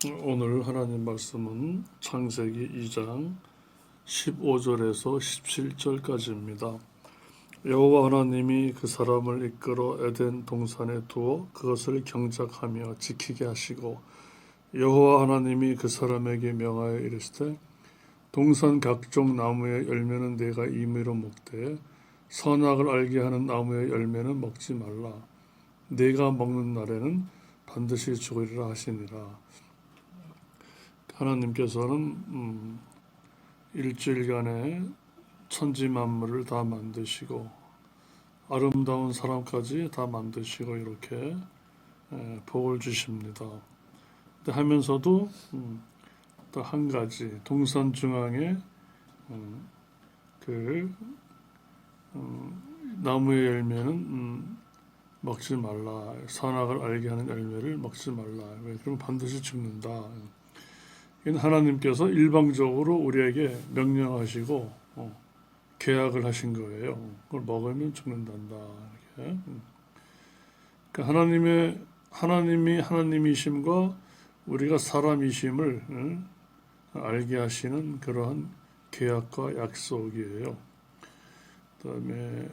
오늘 하나님 말씀은 창세기 2장 15절에서 17절까지입니다. 여호와 하나님이 그 사람을 이끌어 에덴 동산에 두어 그것을 경작하며 지키게 하시고 여호와 하나님이 그 사람에게 명하여 이르시되 동산 각종 나무의 열매는 네가 임의로 먹되 선악을 알게 하는 나무의 열매는 먹지 말라. 네가 먹는 날에는 반드시 죽으리라 하시니라. 하나님께서는 일주일간에 천지 만물을 다 만드시고 아름다운 사람까지 다 만드시고 이렇게 복을 주십니다. 하면서도 또 한 가지 동산 중앙에 그 나무의 열매는 먹지 말라. 선악을 알게 하는 열매를 먹지 말라. 왜? 그러면 반드시 죽는다. 하나님께서 일방적으로 우리에게 명령하시고 계약을 하신 거예요. 그걸 먹으면 죽는단다. 이렇게. 그러니까 하나님이 하나님이심과 우리가 사람이심을 알게 하시는 그러한 계약과 약속이에요. 그다음에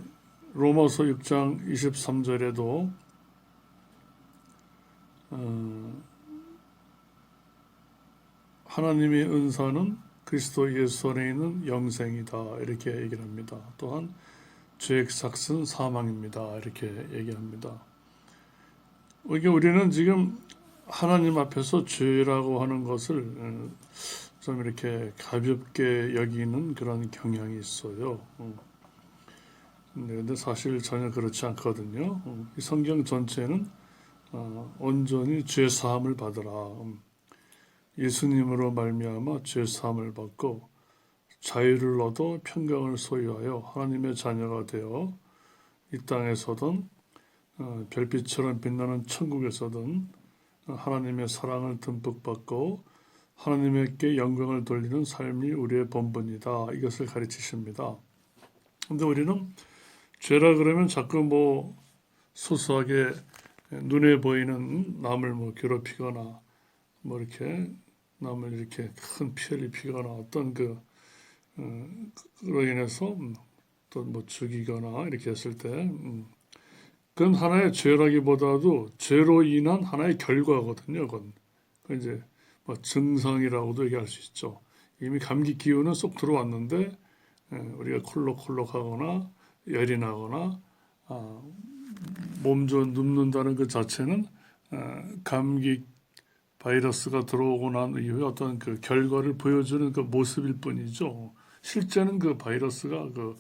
로마서 6장 23절에도 하나님의 은사는 그리스도 예수 안에 있는 영생이다 이렇게 얘기를 합니다. 또한 죄의 삭은 사망입니다 이렇게 얘기합니다. 이게 우리는 지금 하나님 앞에서 죄라고 하는 것을 좀 이렇게 가볍게 여기는 그런 경향이 있어요. 근데 사실 전혀 그렇지 않거든요. 이 성경 전체는 온전히 죄 사함을 받으라. 예수님으로 말미암아 죄 사함을 받고 자유를 얻어 평강을 소유하여 하나님의 자녀가 되어 이 땅에서든 별빛처럼 빛나는 천국에서든 하나님의 사랑을 듬뿍 받고 하나님께 영광을 돌리는 삶이 우리의 본분이다. 이것을 가르치십니다. 근데 우리는 죄라 그러면 자꾸 소소하게 눈에 보이는 남을 괴롭히거나 이렇게 남을 이렇게 큰 피해를 입히거나 어떤 그로 인해서 또 죽이거나 이렇게 했을 때 그건 하나의 죄라기보다도 죄로 인한 하나의 결과거든요. 그건 이제 증상이라고도 얘기할 수 있죠. 이미 감기 기운은 쏙 들어왔는데 우리가 콜록콜록하거나 열이 나거나 몸 좀 눕는다는 그 자체는 감기 바이러스가 들어오고 난 이후에 어떤 그 결과를 보여주는 그 모습일 뿐이죠. 실제는 그 바이러스가 그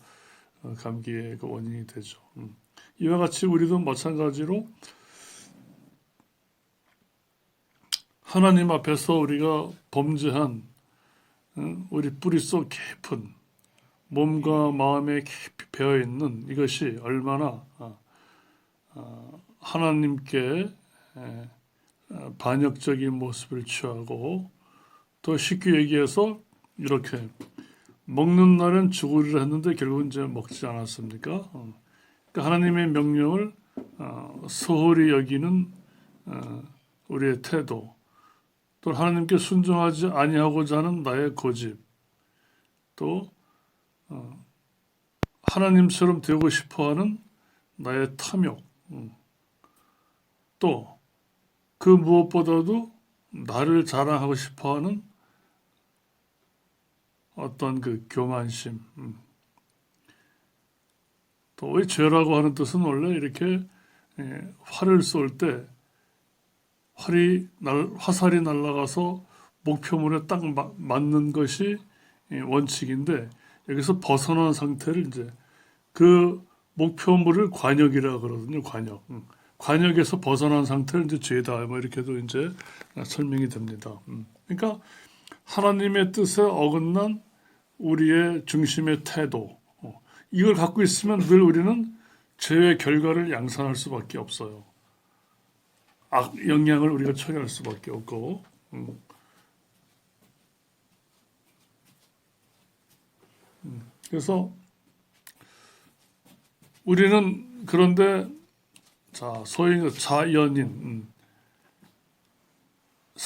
감기의 그 원인이 되죠. 이와 같이 우리도 마찬가지로 하나님 앞에서 우리가 범죄한 우리 뿌리 속 깊은 몸과 마음에 깊이 배어 있는 이것이 얼마나 하나님께 반역적인 모습을 취하고 또 쉽게 얘기해서 이렇게 먹는 날은 죽으리라 했는데 결국은 이제 먹지 않았습니까? 그러니까 하나님의 명령을 소홀히 여기는 우리의 태도, 또 하나님께 순종하지 아니하고자 하는 나의 고집, 또 하나님처럼 되고 싶어하는 나의 탐욕, 또 그 무엇보다도 나를 자랑하고 싶어하는 어떤 그 교만심. 또 이 죄라고 하는 뜻은 원래 이렇게 활을 쏠 때 화살이 날아가서 목표물에 딱 맞는 것이 원칙인데 여기서 벗어난 상태를 이제 그 목표물을 관역이라고 그러거든요. 관역. 관역에서 벗어난 상태를 이제 죄다. 이렇게도 이제 설명이 됩니다. 그러니까 하나님의 뜻에 어긋난 우리의 중심의 태도. 이걸 갖고 있으면 늘 우리는 죄의 결과를 양산할 수밖에 없어요. 악 영향을 우리가 처리할 수밖에 없고. 그래서 우리는 그런데 소위 자연인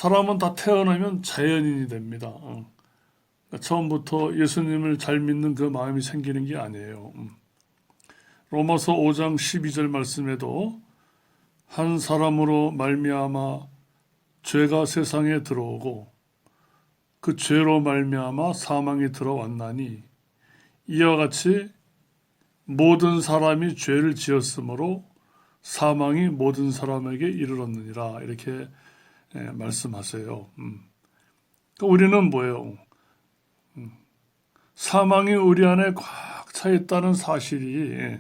사람은 다 태어나면 자연인이 됩니다. 그러니까 처음부터 예수님을 잘 믿는 그 마음이 생기는 게 아니에요. 로마서 5장 12절 말씀에도 한 사람으로 말미암아 죄가 세상에 들어오고 그 죄로 말미암아 사망이 들어왔나니 이와 같이 모든 사람이 죄를 지었으므로 사망이 모든 사람에게 이르렀느니라 이렇게 말씀하세요. 그러니까 우리는 뭐예요? 사망이 우리 안에 꽉 차 있다는 사실이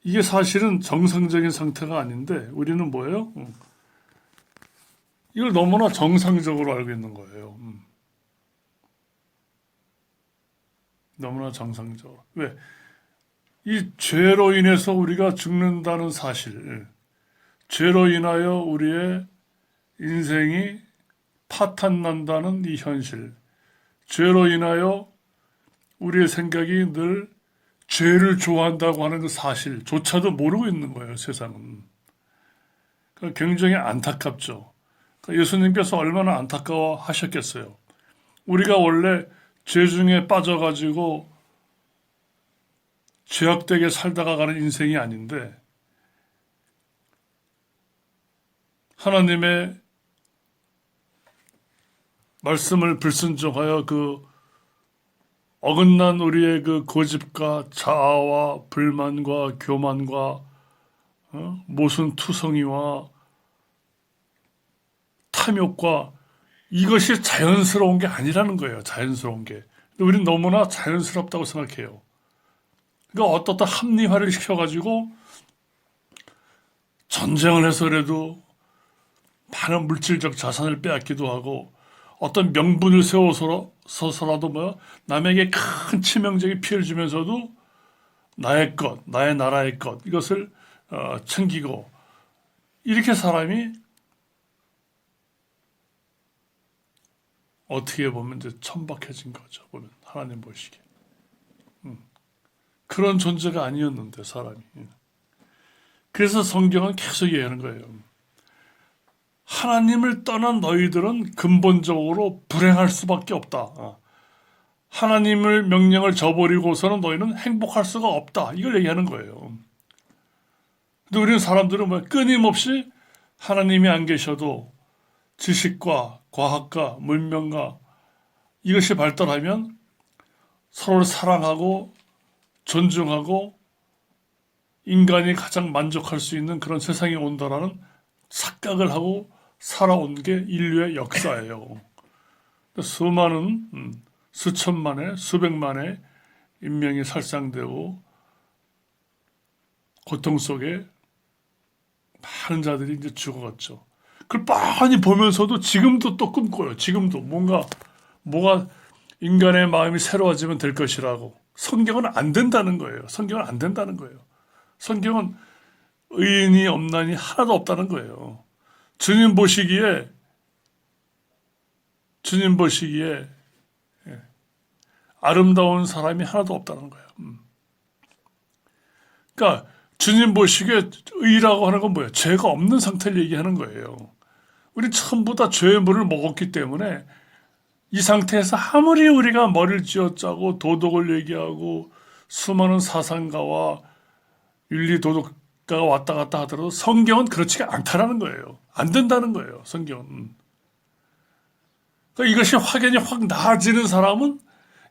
이게 사실은 정상적인 상태가 아닌데 우리는 뭐예요? 이걸 너무나 정상적으로 알고 있는 거예요. 너무나 정상적으로. 왜? 이 죄로 인해서 우리가 죽는다는 사실, 죄로 인하여 우리의 인생이 파탄난다는 이 현실, 죄로 인하여 우리의 생각이 늘 죄를 좋아한다고 하는 그 사실조차도 모르고 있는 거예요, 세상은. 그러니까 굉장히 안타깝죠. 그러니까 예수님께서 얼마나 안타까워 하셨겠어요. 우리가 원래 죄 중에 빠져가지고 죄악되게 살다가 가는 인생이 아닌데 하나님의 말씀을 불순종하여 그 어긋난 우리의 그 고집과 자아와 불만과 교만과 모순투성이와 탐욕과 이것이 자연스러운 게 아니라는 거예요. 자연스러운 게. 근데 우리는 너무나 자연스럽다고 생각해요. 그러니까 어떻다 합리화를 시켜가지고 전쟁을 해서라도 많은 물질적 자산을 빼앗기도 하고 어떤 명분을 세워서라도 남에게 큰 치명적인 피해를 주면서도 나의 것, 나의 나라의 것 이것을 챙기고 이렇게 사람이 어떻게 보면 이제 천박해진 거죠. 보면 하나님 보시기에 그런 존재가 아니었는데 사람이. 그래서 성경은 계속 얘기하는 거예요. 하나님을 떠난 너희들은 근본적으로 불행할 수밖에 없다. 하나님을 명령을 저버리고서는 너희는 행복할 수가 없다. 이걸 얘기하는 거예요. 근데 우리는 사람들은 끊임없이 하나님이 안 계셔도 지식과 과학과 문명과 이것이 발달하면 서로를 사랑하고 존중하고 인간이 가장 만족할 수 있는 그런 세상이 온다라는 착각을 하고 살아온 게 인류의 역사예요. 수많은 수천만의 수백만의 인명이 살상되고 고통 속에 많은 자들이 이제 죽어갔죠. 그걸 뻔히 보면서도 지금도 또 꿈꿔요. 지금도 뭐가 인간의 마음이 새로워지면 될 것이라고. 성경은 안 된다는 거예요. 성경은 안 된다는 거예요. 성경은 의인이 없나니 하나도 없다는 거예요. 주님 보시기에 아름다운 사람이 하나도 없다는 거예요. 그러니까 주님 보시기에 의라고 하는 건 뭐예요? 죄가 없는 상태를 얘기하는 거예요. 우리 전부 다 죄의 물을 먹었기 때문에 이 상태에서 아무리 우리가 머리를 쥐어짜고 도덕을 얘기하고 수많은 사상가와 윤리 도덕가가 왔다 갔다 하더라도 성경은 그렇지가 않다라는 거예요. 안 된다는 거예요. 성경은. 그러니까 이것이 확연히 확 나아지는 사람은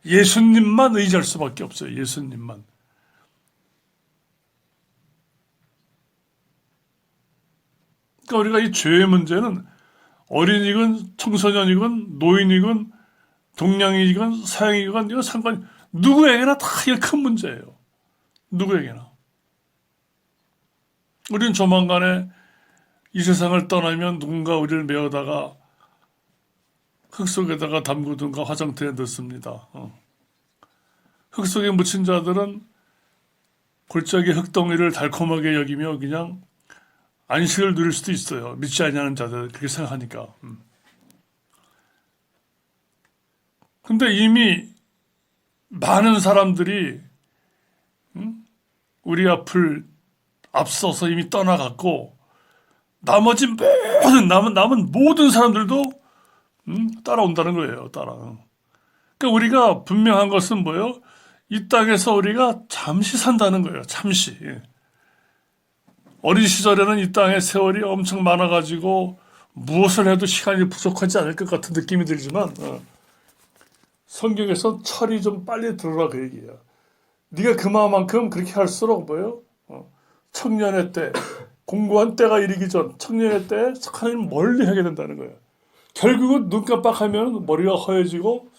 예수님만 의지할 수밖에 없어요. 예수님만. 그러니까 우리가 이 죄의 문제는 어린이건 청소년이건 노인이건 동양이건 서양이건 이건 상관이 누구에게나 다 이게 큰 문제예요. 누구에게나. 우리는 조만간에 이 세상을 떠나면 누군가 우리를 메어다가 흙 속에다가 담그든가 화장터에 넣습니다. 흙 속에 묻힌 자들은 골짜기 흙덩이를 달콤하게 여기며 그냥 안식을 누릴 수도 있어요. 믿지 아니하는 자들 그렇게 생각하니까. 근데 이미 많은 사람들이 우리 앞을 앞서서 이미 떠나갔고 나머지 모든 남은 모든 사람들도 따라온다는 거예요. 그러니까 우리가 분명한 것은 뭐예요? 이 땅에서 우리가 잠시 산다는 거예요. 잠시. 어린 시절에는 이 땅에 세월이 엄청 많아가지고 무엇을 해도 시간이 부족하지 않을 것 같은 느낌이 들지만 성경에서 철이 좀 빨리 들어라 그 얘기야. 네가 그만큼 그렇게 할수록 뭐예요? 청년의 때, 공고한 때가 이르기 전 청년의 때에 하나님 멀리 하게 된다는 거예요. 결국은 눈 깜빡하면 머리가 허해지고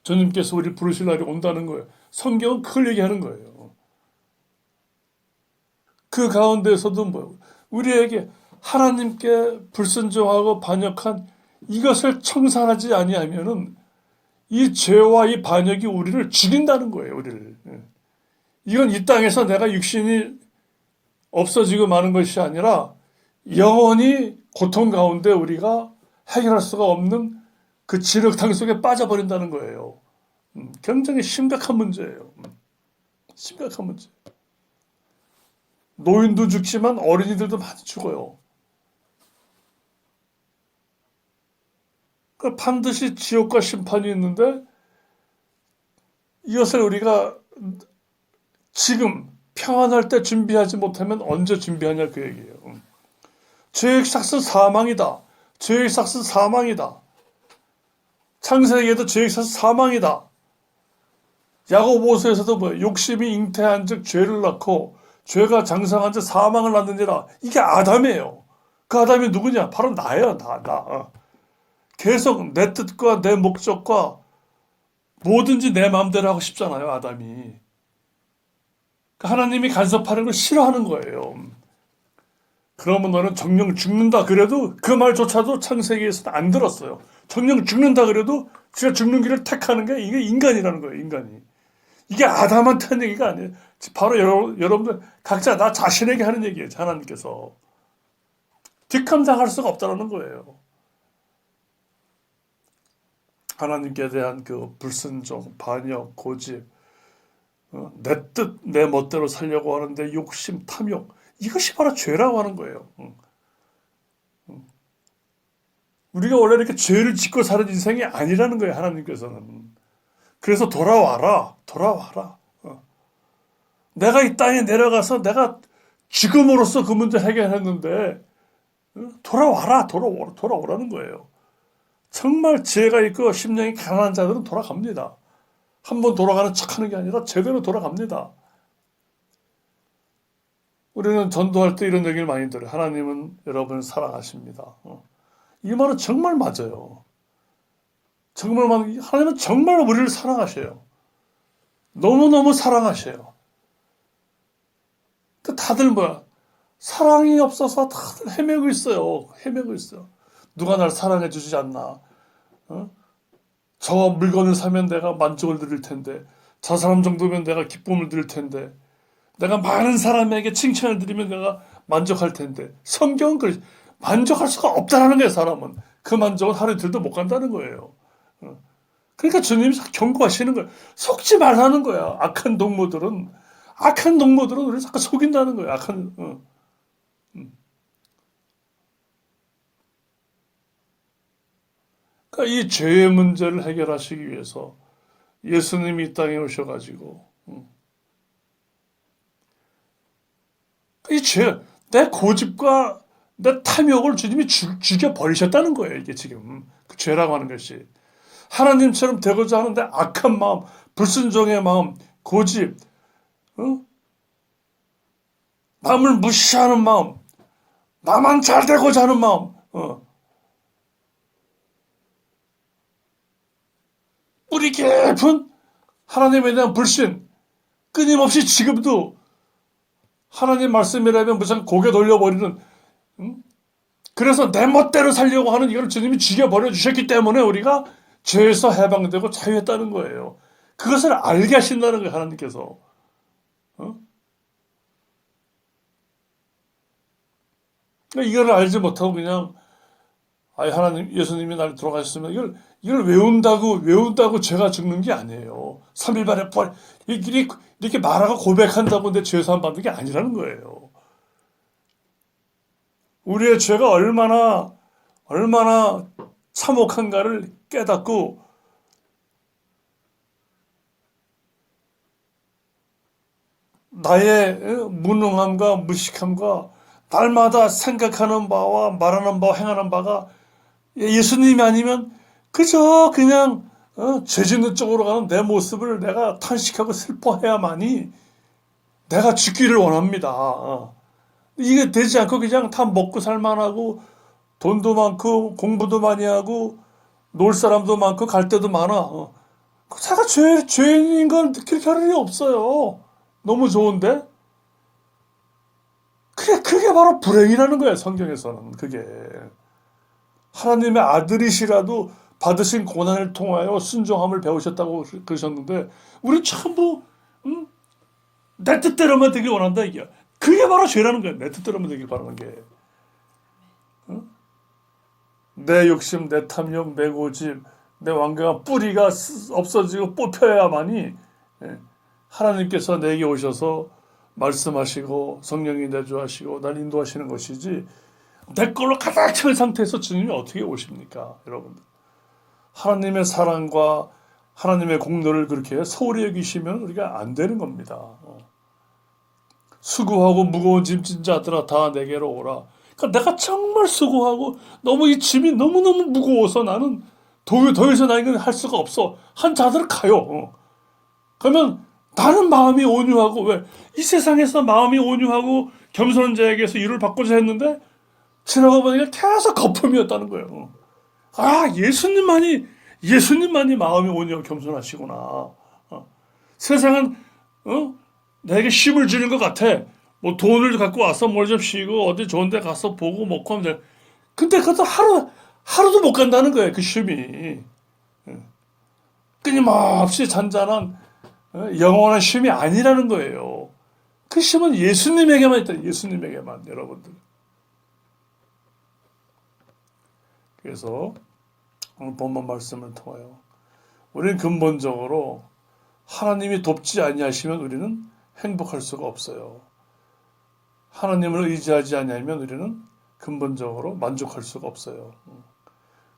주님께서 우리 부르실 날이 온다는 거예요. 성경은 그걸 얘기하는 거예요. 그 가운데서도 뭐 우리에게 하나님께 불순종하고 반역한 이것을 청산하지 아니하면은 이 죄와 이 반역이 우리를 죽인다는 거예요. 우리를. 이건 이 땅에서 내가 육신이 없어지고 마는 것이 아니라 영원히 고통 가운데 우리가 해결할 수가 없는 그 진흙탕 속에 빠져버린다는 거예요. 굉장히 심각한 문제예요. 심각한 문제. 노인도 죽지만 어린이들도 많이 죽어요. 그러니까 반드시 지옥과 심판이 있는데 이것을 우리가 지금 평안할 때 준비하지 못하면 언제 준비하냐 그 얘기예요. 죄의 삭은 사망이다. 죄의 삭은 사망이다. 창세기에도 죄의 삭은 사망이다. 야고보서에서도 뭐 욕심이 잉태한즉 죄를 낳고 죄가 장성한즉 사망을 낳느니라. 이게 아담이에요. 그 아담이 누구냐? 바로 나예요. 나. 계속 내 뜻과 내 목적과 뭐든지 내 마음대로 하고 싶잖아요. 아담이. 하나님이 간섭하는 걸 싫어하는 거예요. 그러면 너는 정령 죽는다 그래도 그 말조차도 창세기에서는 안 들었어요. 정령 죽는다 그래도 제가 죽는 길을 택하는 게 이게 인간이라는 거예요. 인간이. 이게 아담한테 하는 얘기가 아니에요. 바로 여러분들 각자 나 자신에게 하는 얘기예요. 하나님께서. 뒷감당할 수가 없다는 거예요. 하나님께 대한 그 불순종, 반역, 고집, 내 뜻, 내 멋대로 살려고 하는데 욕심, 탐욕, 이것이 바로 죄라고 하는 거예요. 우리가 원래 이렇게 죄를 짓고 사는 인생이 아니라는 거예요. 하나님께서는. 그래서 돌아와라. 내가 이 땅에 내려가서 내가 죽음으로써 그 문제 해결했는데 돌아오라는 거예요. 정말 지혜가 있고 심령이 가난한 자들은 돌아갑니다. 한번 돌아가는 척하는 게 아니라 제대로 돌아갑니다. 우리는 전도할 때 이런 얘기를 많이 들어요. 하나님은 여러분을 사랑하십니다. 이 말은 정말 맞아요. 하나님은 정말 우리를 사랑하셔요. 너무너무 사랑하셔요. 다들 뭐야? 사랑이 없어서 다들 헤매고 있어요. 누가 날 사랑해 주지 않나? 저 물건을 사면 내가 만족을 드릴 텐데, 저 사람 정도면 내가 기쁨을 드릴 텐데, 내가 많은 사람에게 칭찬을 드리면 내가 만족할 텐데, 성경은 만족할 수가 없다는 거예요. 사람은 그 만족은 하루 이틀도 못 간다는 거예요. 그러니까 주님이 경고하시는 거예요. 속지 말라는 거야. 악한 동무들은 우리를 자꾸 속인다는 거예요. 그러니까 이 죄의 문제를 해결하시기 위해서 예수님이 이 땅에 오셔가지고 이 죄, 내 고집과 내 탐욕을 주님이 죽여버리셨다는 거예요. 이게 지금 그 죄라고 하는 것이 하나님처럼 되고자 하는데 악한 마음, 불순종의 마음, 고집, 남을 무시하는 마음, 나만 잘 되고자 하는 마음, 뿌리 깊은 하나님에 대한 불신, 끊임없이 지금도 하나님 말씀이라면 무슨 고개 돌려버리는, 그래서 내 멋대로 살려고 하는 이걸 주님이 죽여버려 주셨기 때문에 우리가 죄에서 해방되고 자유했다는 거예요. 그것을 알게 하신다는 거예요. 하나님께서. 이걸 알지 못하고 그냥 하나님 예수님이 나를 돌아가셨으면 이걸 외운다고 죄가 죽는 게 아니에요. 3일 만에 부활 이렇게 말하고 고백한다고 내 죄 사함 받는 게 아니라는 거예요. 우리의 죄가 얼마나 참혹한가를 깨닫고 나의 무능함과 무식함과 날마다 생각하는 바와 말하는 바와 행하는 바가 예수님이 아니면 그저 그냥 죄 짓는 쪽으로 가는 내 모습을 내가 탄식하고 슬퍼해야만이 내가 죽기를 원합니다. 이게 되지 않고 그냥 다 먹고 살만하고 돈도 많고 공부도 많이 하고 놀 사람도 많고 갈 데도 많아. 제가 죄인인 건 그렇게 할 일이 없어요. 너무 좋은데? 그게 바로 불행이라는 거예요, 성경에서는. 그게. 하나님의 아들이시라도 받으신 고난을 통하여 순종함을 배우셨다고 그러셨는데, 우리 전부, 내 뜻대로만 되길 원한다, 이게. 그게 바로 죄라는 거예요. 내 뜻대로만 되길 바라는 게. 내 욕심, 내 탐욕, 내 고집, 내 완강한 뿌리가 없어지고 뽑혀야만이 하나님께서 내게 오셔서 말씀하시고 성령이 내주하시고 날 인도하시는 것이지 내 걸로 가득 찬 상태에서 주님이 어떻게 오십니까? 여러분들. 하나님의 사랑과 하나님의 공로를 그렇게 소홀히 여기시면 우리가 안 되는 겁니다. 수고하고 무거운 짐진 자들아 다 내게로 오라. 그러니까 내가 정말 수고하고 너무 이 짐이 너무너무 무거워서 나는 더 이상 나 이건 할 수가 없어. 한 자들은 가요. 그러면 나는 마음이 온유하고 왜? 이 세상에서 마음이 온유하고 겸손한 자에게서 일을 받고자 했는데 지나가 보니까 계속 거품이었다는 거예요. 아, 예수님만이 마음이 온유하고 겸손하시구나. 세상은 내게 쉼을 주는 것 같아. 뭐 돈을 갖고 와서 뭘 좀 쉬고 어디 좋은 데 가서 보고 먹고 하면 돼. 근데 그것도 하루도 못 간다는 거예요. 그 쉼이. 끊임없이 잔잔한 영원한 쉼이 아니라는 거예요. 그 쉼은 예수님에게만 있다. 예수님에게만, 여러분들. 그래서 오늘 본문 말씀을 통하여 우리는 근본적으로 하나님이 돕지 아니하시면 우리는 행복할 수가 없어요. 하나님을 의지하지 아니하면 우리는 근본적으로 만족할 수가 없어요.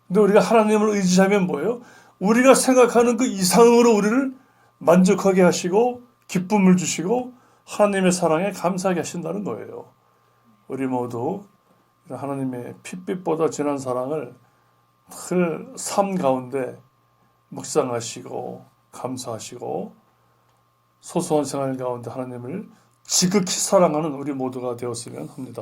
근데 우리가 하나님을 의지하면 뭐예요? 우리가 생각하는 그 이상으로 우리를 만족하게 하시고 기쁨을 주시고 하나님의 사랑에 감사하게 하신다는 거예요. 우리 모두 하나님의 핏빛보다 진한 사랑을 늘 삶 가운데 묵상하시고 감사하시고 소소한 생활 가운데 하나님을 지극히 사랑하는 우리 모두가 되었으면 합니다.